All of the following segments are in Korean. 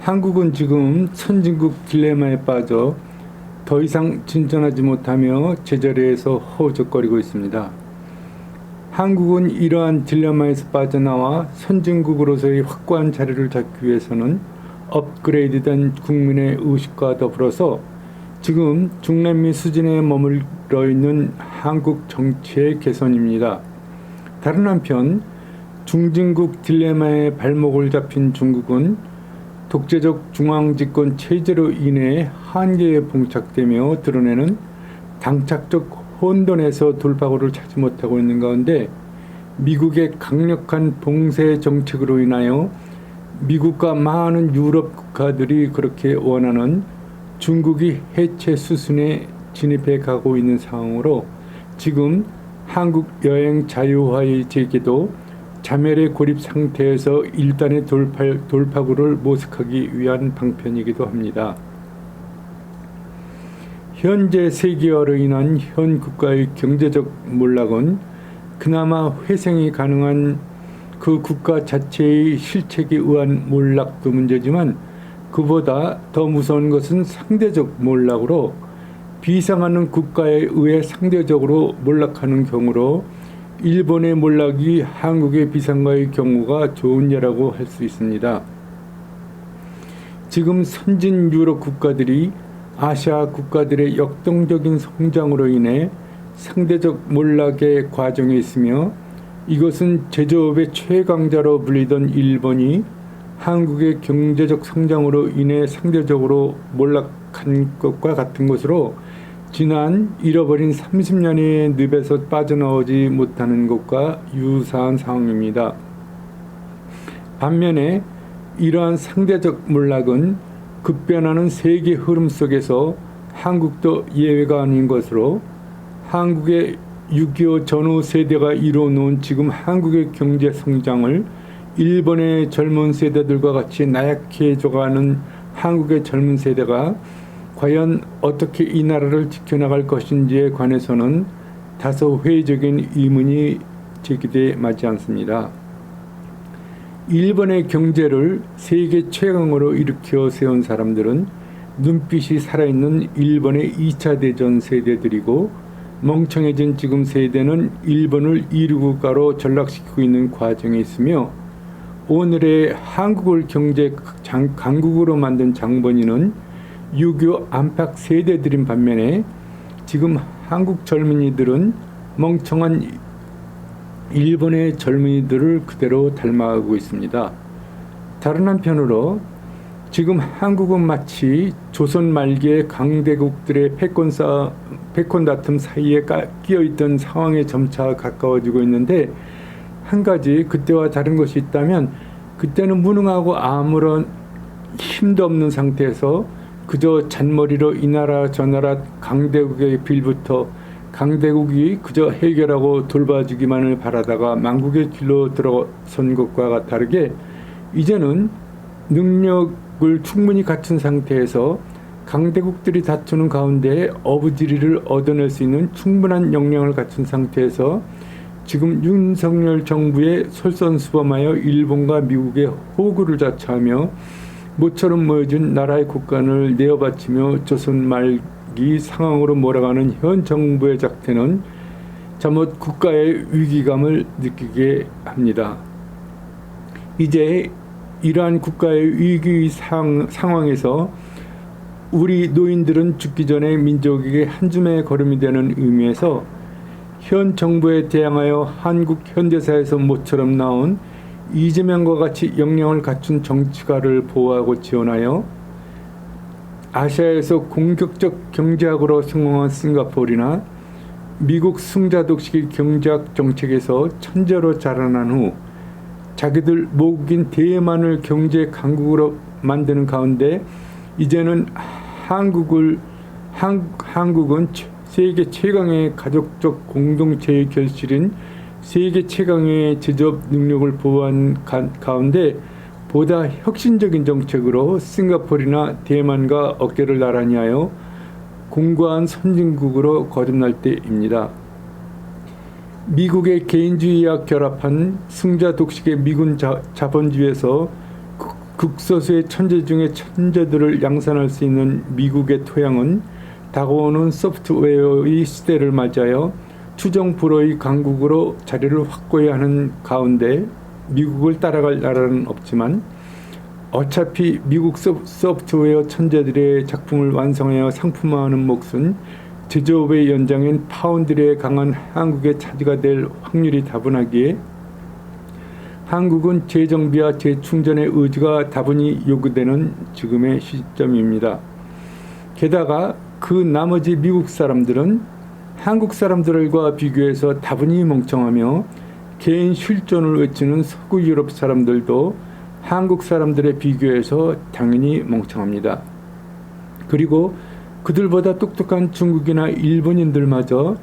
한국은 지금 선진국 딜레마에 빠져 더 이상 진전하지 못하며 제자리에서 허우적거리고 있습니다. 한국은 이러한 딜레마에서 빠져나와 선진국으로서의 확고한 자리를 잡기 위해서는 업그레이드된 국민의 의식과 더불어서 지금 중남미 수준에 머물러 있는 한국 정치의 개선입니다. 다른 한편 중진국 딜레마에 발목을 잡힌 중국은 독재적 중앙집권 체제로 인해 한계에 봉착되며 드러내는 당착적 혼돈에서 돌파구를 찾지 못하고 있는 가운데 미국의 강력한 봉쇄 정책으로 인하여 미국과 많은 유럽 국가들이 그렇게 원하는 중국이 해체 수순에 진입해 가고 있는 상황으로 지금 한국 여행 자유화의 제기도 자멸의 고립 상태에서 일단의 돌파구를 모색하기 위한 방편이기도 합니다. 현재 세계화로 인한 현 국가의 경제적 몰락은 그나마 회생이 가능한 그 국가 자체의 실책에 의한 몰락도 문제지만 그보다 더 무서운 것은 상대적 몰락으로 비상하는 국가에 의해 상대적으로 몰락하는 경우로 일본의 몰락이 한국의 비상과의 경우가 좋은 예라고 할 수 있습니다. 지금 선진 유럽 국가들이 아시아 국가들의 역동적인 성장으로 인해 상대적 몰락의 과정에 있으며 이것은 제조업의 최강자로 불리던 일본이 한국의 경제적 성장으로 인해 상대적으로 몰락한 것과 같은 것으로 지난 잃어버린 30년의 늪에서 빠져나오지 못하는 것과 유사한 상황입니다. 반면에 이러한 상대적 몰락은 급변하는 세계 흐름 속에서 한국도 예외가 아닌 것으로 한국의 6.25 전후 세대가 이뤄놓은 지금 한국의 경제 성장을 일본의 젊은 세대들과 같이 나약해 져가는 한국의 젊은 세대가 과연 어떻게 이 나라를 지켜나갈 것인지에 관해서는 다소 회의적인 의문이 제기돼 마지 않습니다. 일본의 경제를 세계 최강으로 일으켜 세운 사람들은 눈빛이 살아있는 일본의 2차 대전 세대들이고 멍청해진 지금 세대는 일본을 2류 국가로 전락시키고 있는 과정에 있으며 오늘의 한국을 경제 강국으로 만든 장본인은 6.25 안팎 세대들인 반면에 지금 한국 젊은이들은 멍청한 일본의 젊은이들을 그대로 닮아가고 있습니다. 다른 한편으로 지금 한국은 마치 조선 말기의 강대국들의 패권 다툼 사이에 끼어있던 상황에 점차 가까워지고 있는데 한 가지 그때와 다른 것이 있다면 그때는 무능하고 아무런 힘도 없는 상태에서 그저 잔머리로 이 나라 저 나라 강대국의 빌부터 강대국이 그저 해결하고 돌봐주기만을 바라다가 망국의 길로 들어선 것과 다르게 이제는 능력을 충분히 갖춘 상태에서 강대국들이 다투는 가운데 어부지리를 얻어낼 수 있는 충분한 역량을 갖춘 상태에서 지금 윤석열 정부에 솔선수범하여 일본과 미국의 호구를 자처하며 모처럼 모여진 나라의 국간을 내어바치며 조선 말기 상황으로 몰아가는 현 정부의 작태는 잘못 국가의 위기감을 느끼게 합니다. 이제 이러한 국가의 위기 상황에서 우리 노인들은 죽기 전에 민족에게 한 줌의 걸음이 되는 의미에서 현 정부에 대항하여 한국 현대사에서 모처럼 나온 이재명과 같이 역량을 갖춘 정치가를 보호하고 지원하여 아시아에서 공격적 경제학으로 성공한 싱가포르나 미국 승자독식의 경제학 정책에서 천재로 자라난 후 자기들 모국인 대만을 경제 강국으로 만드는 가운데 이제는 한국은 세계 최강의 가족적 공동체의 결실인 세계 최강의 제조업 능력을 보호한 가운데 보다 혁신적인 정책으로 싱가포르나 대만과 어깨를 나란히 하여 공고한 선진국으로 거듭날 때입니다. 미국의 개인주의와 결합한 승자 독식의 미군 자본주의에서 극소수의 천재 중에 천재들을 양산할 수 있는 미국의 토양은 다가오는 소프트웨어의 시대를 맞이하여 추정 불허의 강국으로 자리를 확고해야 하는 가운데 미국을 따라갈 나라는 없지만 어차피 미국 소프트웨어 천재들의 작품을 완성하여 상품화하는 몫은 제조업의 연장인 파운드리의 강한 한국의 차지가 될 확률이 다분하기에 한국은 재정비와 재충전의 의지가 다분히 요구되는 지금의 시점입니다. 게다가 그 나머지 미국 사람들은 한국 사람들과 비교해서 다분히 멍청하며 개인 실존을 외치는 서구 유럽 사람들도 한국 사람들에 비교해서 당연히 멍청합니다. 그리고 그들보다 똑똑한 중국이나 일본인들마저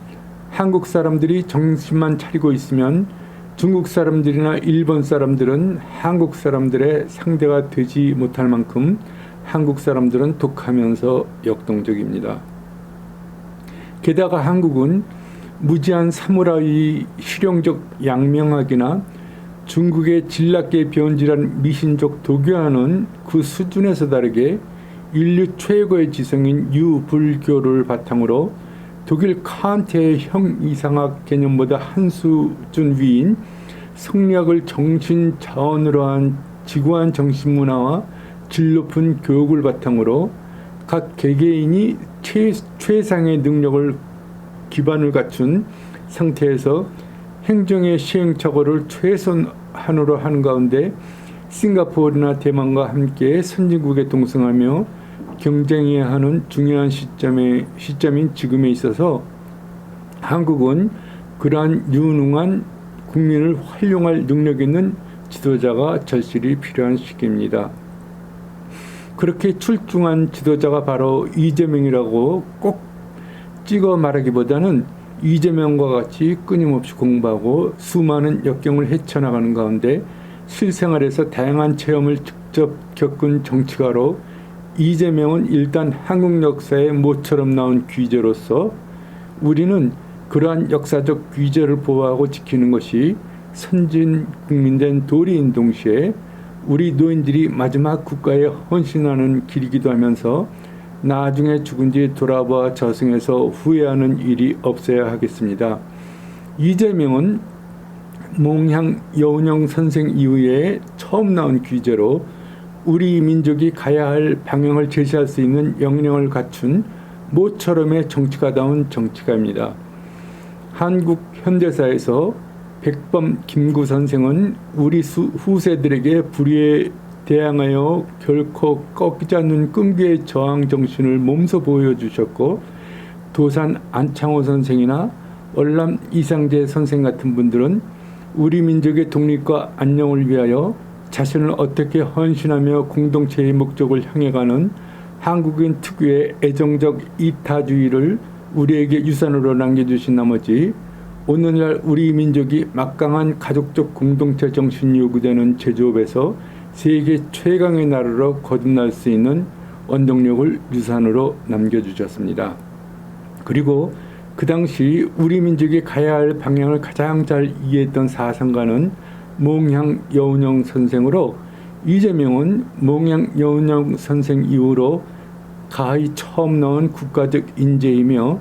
한국 사람들이 정신만 차리고 있으면 중국 사람들이나 일본 사람들은 한국 사람들의 상대가 되지 못할 만큼 한국 사람들은 독하면서 역동적입니다. 게다가 한국은 무지한 사무라이 실용적 양명학이나 중국의 진낮게 변질한 미신족 도교화는 그 수준에서 다르게 인류 최고의 지성인 유불교를 바탕으로 독일 칸트의 형이상학 개념보다 한 수준 위인 성리학을 정신 자원으로 한 지구한 정신문화와 질 높은 교육을 바탕으로 각 개개인이 최상의 능력을 기반을 갖춘 상태에서 행정의 시행착오를 최선한으로 하는 가운데 싱가포르나 대만과 함께 선진국에 동승하며 경쟁해야 하는 중요한 시점인 지금에 있어서 한국은 그러한 유능한 국민을 활용할 능력 있는 지도자가 절실히 필요한 시기입니다. 그렇게 출중한 지도자가 바로 이재명이라고 꼭 찍어 말하기보다는 이재명과 같이 끊임없이 공부하고 수많은 역경을 헤쳐나가는 가운데 실생활에서 다양한 체험을 직접 겪은 정치가로 이재명은 일단 한국 역사의 모처럼 나온 귀재로서 우리는 그러한 역사적 귀재를 보호하고 지키는 것이 선진 국민된 도리인 동시에 우리 노인들이 마지막 국가에 헌신하는 길이기도 하면서 나중에 죽은 뒤 돌아봐 저승에서 후회하는 일이 없어야 하겠습니다. 이재명은 몽향 여운형 선생 이후에 처음 나온 귀재로 우리 민족이 가야 할 방향을 제시할 수 있는 역량을 갖춘 모처럼의 정치가다운 정치가입니다. 한국 현대사에서 백범 김구 선생은 우리 후세들에게 불의에 대항하여 결코 꺾이지 않는 끈기의 저항 정신을 몸소 보여주셨고 도산 안창호 선생이나 월남 이상재 선생 같은 분들은 우리 민족의 독립과 안녕을 위하여 자신을 어떻게 헌신하며 공동체의 목적을 향해 가는 한국인 특유의 애정적 이타주의를 우리에게 유산으로 남겨주신 나머지 오늘날 우리 민족이 막강한 가족적 공동체 정신이 요구되는 제조업에서 세계 최강의 나라로 거듭날 수 있는 원동력을 유산으로 남겨주셨습니다. 그리고 그 당시 우리 민족이 가야 할 방향을 가장 잘 이해했던 사상가는 몽향 여운형 선생으로 이재명은 몽향 여운형 선생 이후로 가히 처음 나온 국가적 인재이며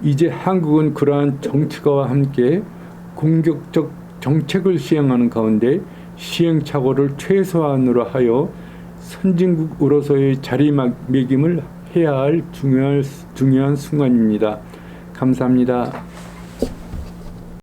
이제 한국은 그러한 정치가와 함께 공격적 정책을 시행하는 가운데 시행착오를 최소한으로 하여 선진국으로서의 자리매김을 해야 할 중요한 순간입니다. 감사합니다.